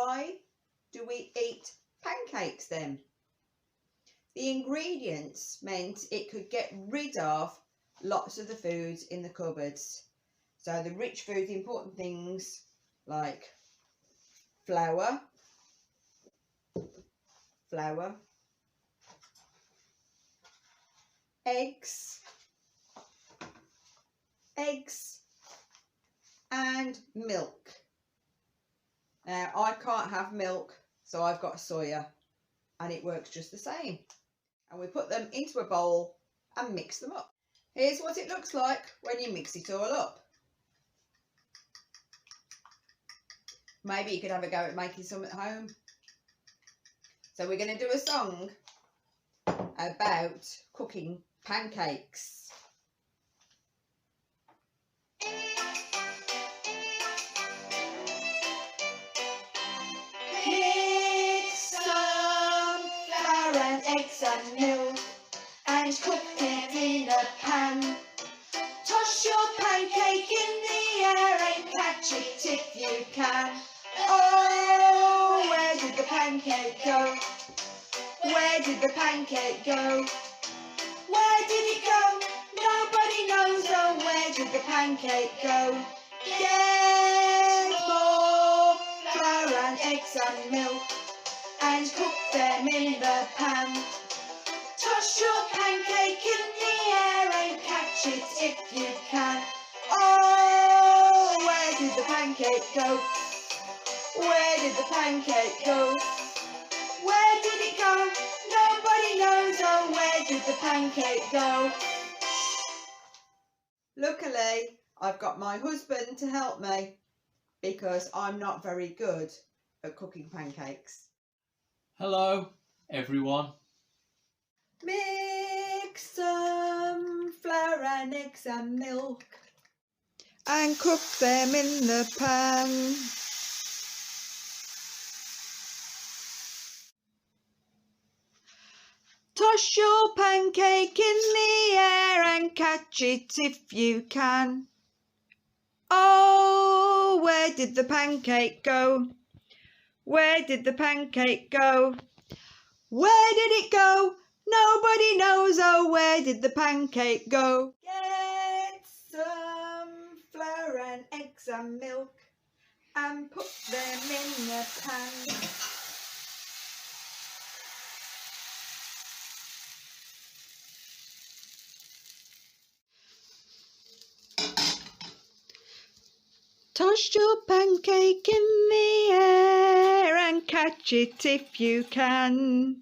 why do we eat pancakes then? The ingredients meant it could get rid of lots of the foods in the cupboards. So the rich foods, the important things like flour, eggs and milk. Now I can't have milk, so I've got soya and it works just the same. And we put them into a bowl and mix them up. Here's what it looks like when you mix it all up. Maybe you could have a go at making some at home. So we're going to do a song about cooking pancakes. Mix some flour and eggs and milk and cook it in a pan. Toss your pancake in the air and catch it if you can. Oh, where did the pancake go? Where did the pancake go? Where did it go? Nobody knows. Oh, where did the pancake go? Get more flour and eggs and milk and cook them in the pan. Toss your pancake in the air and catch it if you can. Oh, where did the pancake go? Where did the pancake go? Where did it go? Nobody knows. Oh, where did the pancake go? Luckily, I've got my husband to help me because I'm not very good at cooking pancakes. Hello, everyone. Mix some flour and eggs and milk and cook them in the pan. Toss your pancake in the air and catch it if you can. Oh, where did the pancake go? Where did the pancake go? Where did it go? Nobody knows. Oh, where did the pancake go? Get some flour and eggs and milk and put them in the pan. Toss your pancake in the air and catch it if you can.